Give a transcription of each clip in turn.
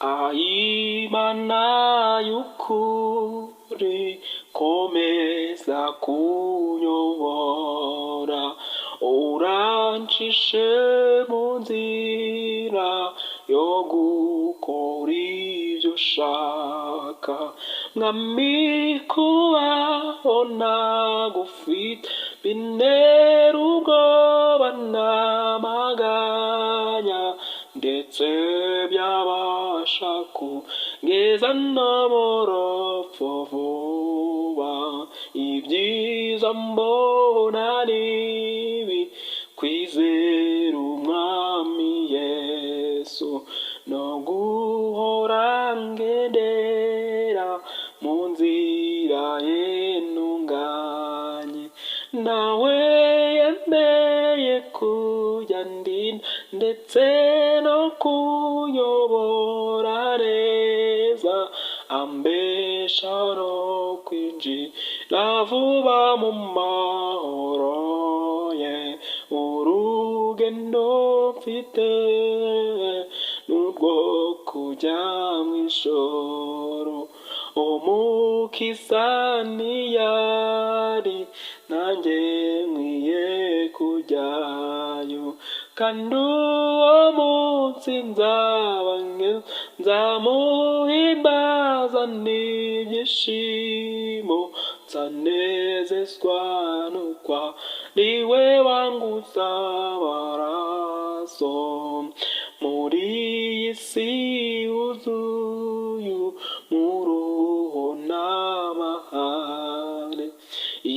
Imana y'ukuri komeza kunyobora urancishe mu nzira yo gukora ibyo ushaka mwami kubaho ntagufite bintera ubwoba n'amaganya ndetse byabasha kungeza no mu rupfu vuba ibyiza mbona nibi kwizera umwami Yesu no guhora ngendera mu nzira ye ntunganye nawe yemeye kujya ndinda ndetse no kuyobora neza ambesha no kwinjira vuba mu mahoro ye urugendo mfite n'urwo kujya mu ijoro umukiza ntiyari nanjye nkwiye kujyayo kandi uwo munsi nzaba nzamuhimbaza n'ibyishimo nzanezezwa n'uko ariwe wanguza amaraso muri iyi si yuzuye umuruho n'amahane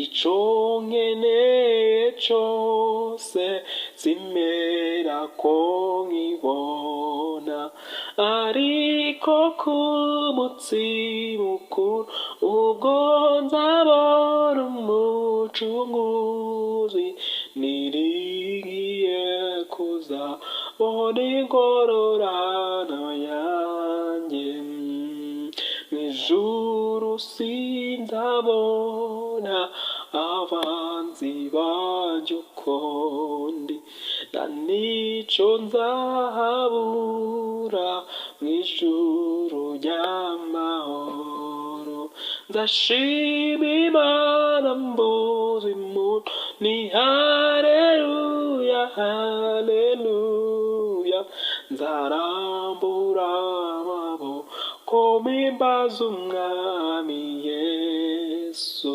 icyo nkeneye cyose simera ko nkibona ariko ku munsi mukuru ubwo nzabona umucunguzi niringiye kuzabona ingororano yanjye mu ijuru sinzabona abanzi banjye ukundi nta n'icyo nzahabura mu ijuru ry'amahoro nzashima Imana mbuze umuntu ni haleluya haleluya nzarambura amaboko mpimbaza umwami Yesu